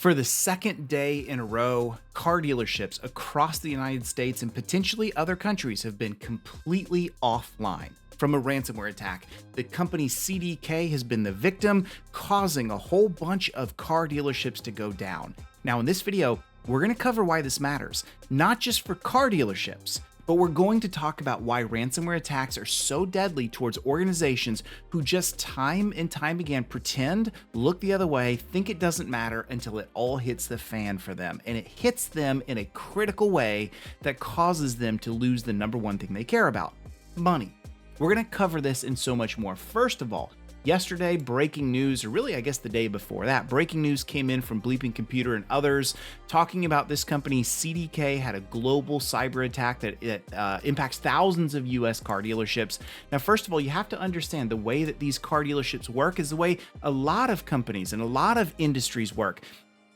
For the second day in a row, car dealerships across the United States and potentially other countries have been completely offline from a ransomware attack. The company CDK has been the victim, causing a whole bunch of car dealerships to go down. Now, in this video, we're going to cover why this matters, not just for car dealerships, but we're going to talk about why ransomware attacks are so deadly towards organizations who just time and time again pretend, look the other way, think it doesn't matter until it all hits the fan for them. And it hits them in a critical way that causes them to lose the number one thing they care about: money. We're going to cover this and so much more. First of all, yesterday, breaking news, or really, I guess the day before that, breaking news came in from Bleeping Computer and others talking about this company, CDK, had a global cyber attack that impacts thousands of US car dealerships. Now, first of all, you have to understand the way that these car dealerships work is the way a lot of companies and a lot of industries work.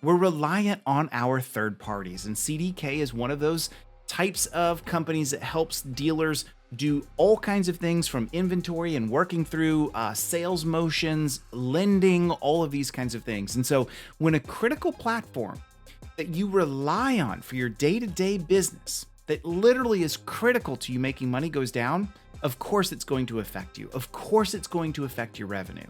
We're reliant on our third parties, and CDK is one of those types of companies that helps dealers do all kinds of things, from inventory and working through sales motions, lending, all of these kinds of things. And so when a critical platform that you rely on for your day-to-day business, that literally is critical to you making money, goes down, of course it's going to affect you. Of course it's going to affect your revenue.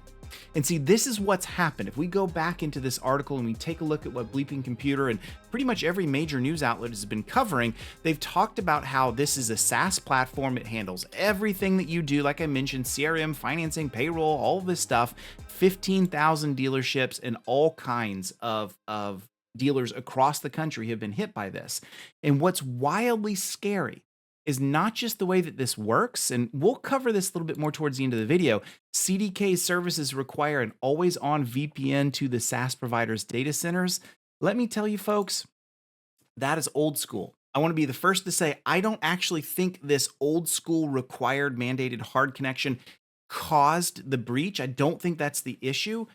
And see, this is what's happened. If we go back into this article and we take a look at what Bleeping Computer and pretty much every major news outlet has been covering, they've talked about how this is a SaaS platform. It handles everything that you do. Like I mentioned, CRM, financing, payroll, all of this stuff, 15,000 dealerships and all kinds of dealers across the country have been hit by this. And what's wildly scary is not just the way that this works, and we'll cover this a little bit more towards the end of the video. CDK services require an always-on VPN to the SaaS provider's data centers. Let me tell you, folks, that is old school. I want to be the first to say, I don't actually think this old school required mandated hard connection caused the breach. I don't think that's the issue.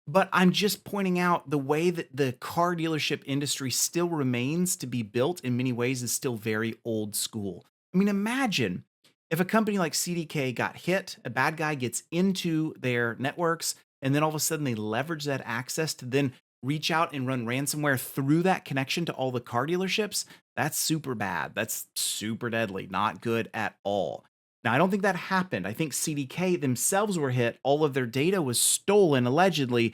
But I'm just pointing out the way that the car dealership industry still remains to be built in many ways is still very old school. I mean, imagine if a company like CDK got hit, a bad guy gets into their networks, and then all of a sudden they leverage that access to then reach out and run ransomware through that connection to all the car dealerships. That's super bad. That's super deadly. Not good at all. Now, I don't think that happened. I think CDK themselves were hit. All of their data was stolen, allegedly.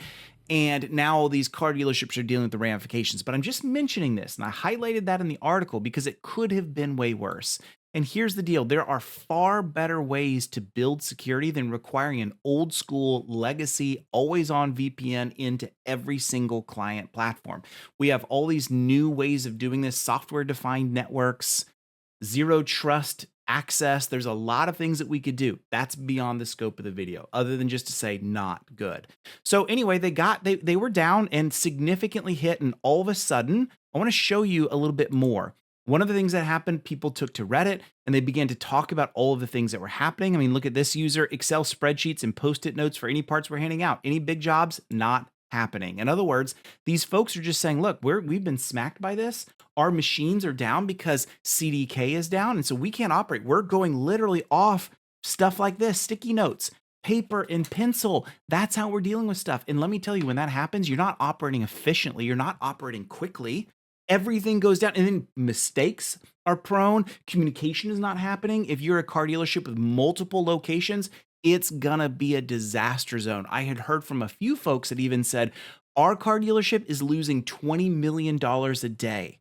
And now all these car dealerships are dealing with the ramifications. But I'm just mentioning this, and I highlighted that in the article because it could have been way worse. And here's the deal. There are far better ways to build security than requiring an old school legacy, always on VPN into every single client platform. We have all these new ways of doing this: software defined networks, zero trust access. There's a lot of things that we could do. That's beyond the scope of the video, other than just to say not good. So anyway, they were down and significantly hit, and all of a sudden, I want to show you a little bit more. One of the things that happened, people took to Reddit and they began to talk about all of the things that were happening. I mean, look at this user: Excel spreadsheets and post-it notes for any parts we're handing out. Any big jobs? Not happening. In other words, these folks are just saying, look, we've been smacked by this. Our machines are down because CDK is down, and so we can't operate. We're going literally off stuff like this: sticky notes, paper and pencil. That's how we're dealing with stuff. And let me tell you, when that happens, you're not operating efficiently. You're not operating quickly. Everything goes down, and then mistakes are prone. Communication is not happening. If you're a car dealership with multiple locations, it's gonna be a disaster zone. I had heard from a few folks that even said, our car dealership is losing $20 million a day.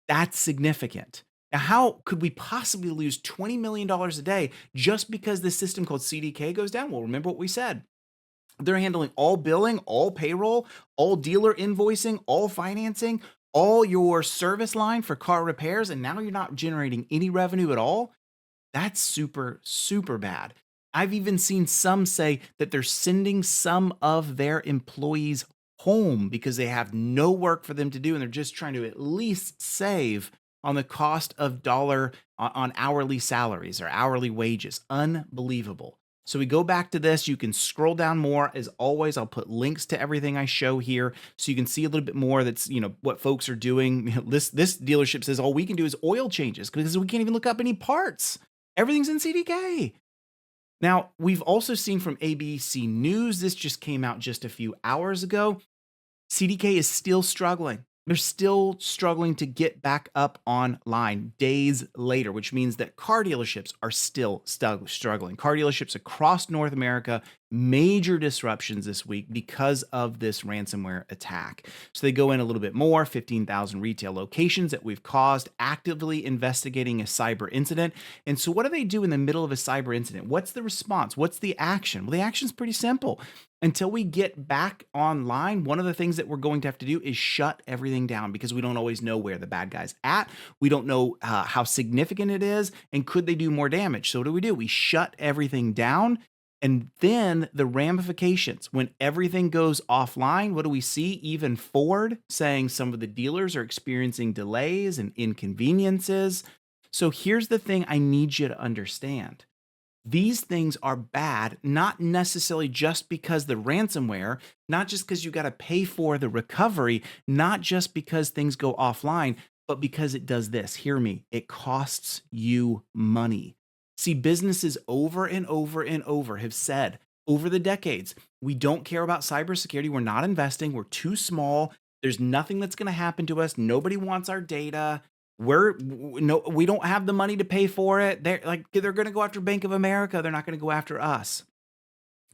That's significant. Now, how could we possibly lose $20 million a day just because this system called CDK goes down? Well, remember what we said. They're handling all billing, all payroll, all dealer invoicing, all financing, all your service line for car repairs, and now you're not generating any revenue at all. That's super, super bad. I've even seen some say that they're sending some of their employees home because they have no work for them to do, and they're just trying to at least save on the cost of dollar on hourly salaries or hourly wages. Unbelievable. So we go back to this. You can scroll down more. As always, I'll put links to everything I show here so you can see a little bit more. That's, what folks are doing. This dealership says all we can do is oil changes because we can't even look up any parts. Everything's in CDK. Now, we've also seen from ABC News, this just came out just a few hours ago, CDK is still struggling. They're still struggling to get back up online days later, which means that car dealerships are still struggling. Car dealerships across North America, major disruptions this week because of this ransomware attack. So they go in a little bit more, 15,000 retail locations that we've caused, actively investigating a cyber incident. And so what do they do in the middle of a cyber incident? What's the response? What's the action? Well, the action's pretty simple. Until we get back online, one of the things that we're going to have to do is shut everything down, because we don't always know where the bad guy's at. We don't know how significant it is, and could they do more damage? So what do? We shut everything down, and then the ramifications. When everything goes offline, what do we see? Even Ford saying some of the dealers are experiencing delays and inconveniences. So here's the thing I need you to understand. These things are bad, not necessarily just because the ransomware, not just because you got to pay for the recovery, not just because things go offline, but because it does this. Hear me, it costs you money. See, businesses over and over and over have said over the decades, we don't care about cybersecurity. We're not investing. We're too small. There's nothing that's going to happen to us. Nobody wants our data. We don't have the money to pay for it. They're going to go after Bank of America. They're not going to go after us.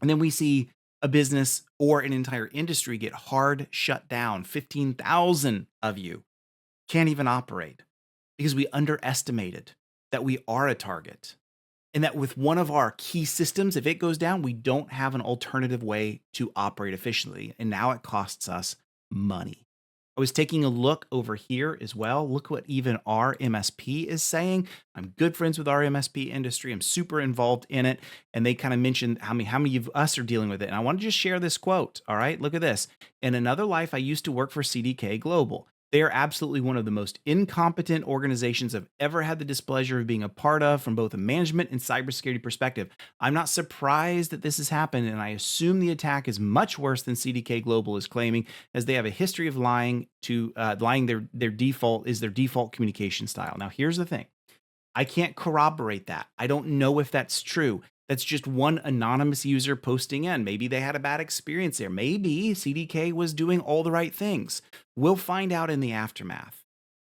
And then we see a business or an entire industry get hard shut down. 15,000 of you can't even operate because we underestimated that we are a target, and that with one of our key systems, if it goes down, we don't have an alternative way to operate efficiently. And now it costs us money. I was taking a look over here as well. Look what even RMSP is saying. I'm good friends with RMSP industry. I'm super involved in it. And they kind of mentioned how many of us are dealing with it. And I want to just share this quote. All right, look at this. In another life, I used to work for CDK Global. They are absolutely one of the most incompetent organizations I've ever had the displeasure of being a part of from both a management and cybersecurity perspective. I'm not surprised that this has happened, and I assume the attack is much worse than CDK Global is claiming, as they have a history of lying. Their default communication style. Now, here's the thing. I can't corroborate that. I don't know if that's true. That's just one anonymous user posting in. Maybe they had a bad experience there. Maybe CDK was doing all the right things. We'll find out in the aftermath.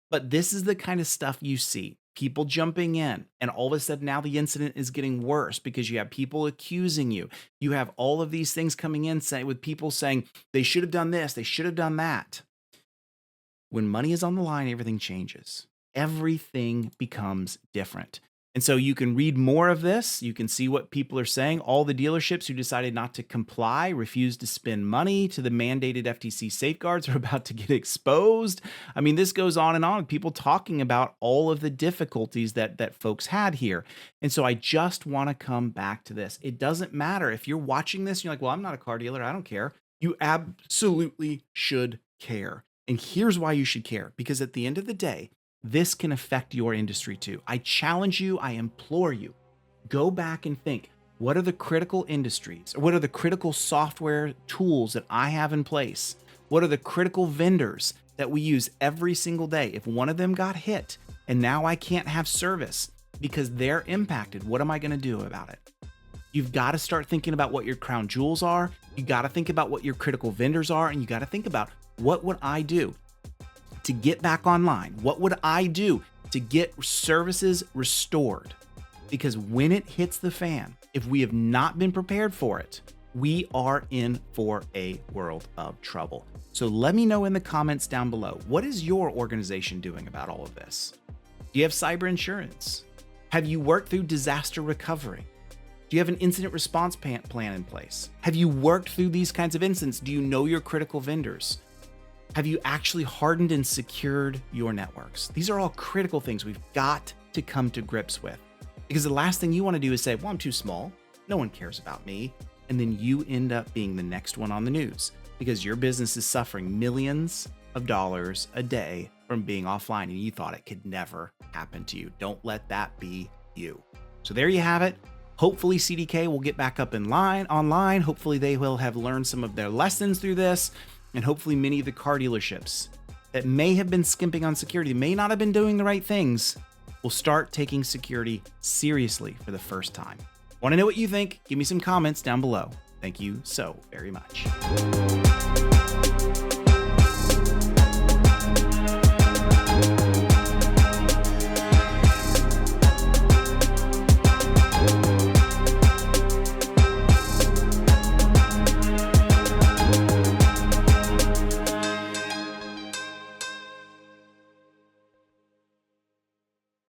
But this is the kind of stuff you see. People jumping in, and all of a sudden now the incident is getting worse because you have people accusing you. You have all of these things coming in with people saying they should have done this, they should have done that. When money is on the line, everything changes. Everything becomes different. And so you can read more of this. You can see what people are saying. All the dealerships who decided not to comply, refused to spend money to the mandated FTC safeguards, are about to get exposed. I mean, this goes on and on. People talking about all of the difficulties that folks had here. And so I just want to come back to this. It doesn't matter if you're watching this, you're like, well, I'm not a car dealer. I don't care. You absolutely should care. And here's why you should care. Because at the end of the day, this can affect your industry too. I challenge you, I implore you, go back and think, what are the critical industries, or what are the critical software tools that I have in place? What are the critical vendors that we use every single day? If one of them got hit and now I can't have service because they're impacted, what am I going to do about it? You've got to start thinking about what your crown jewels are. You got to think about what your critical vendors are, and you got to think about, what would I do to get back online? What would I do to get services restored? Because when it hits the fan, if we have not been prepared for it, we are in for a world of trouble. So let me know in the comments down below, what is your organization doing about all of this? Do you have cyber insurance? Have you worked through disaster recovery? Do you have an incident response plan in place? Have you worked through these kinds of incidents? Do you know your critical vendors? Have you actually hardened and secured your networks? These are all critical things we've got to come to grips with. Because the last thing you want to do is say, well, I'm too small. No one cares about me. And then you end up being the next one on the news because your business is suffering millions of dollars a day from being offline, and you thought it could never happen to you. Don't let that be you. So there you have it. Hopefully CDK will get back up online. Hopefully they will have learned some of their lessons through this. And hopefully many of the car dealerships that may have been skimping on security, may not have been doing the right things, will start taking security seriously for the first time. Want to know what you think? Give me some comments down below. Thank you so very much.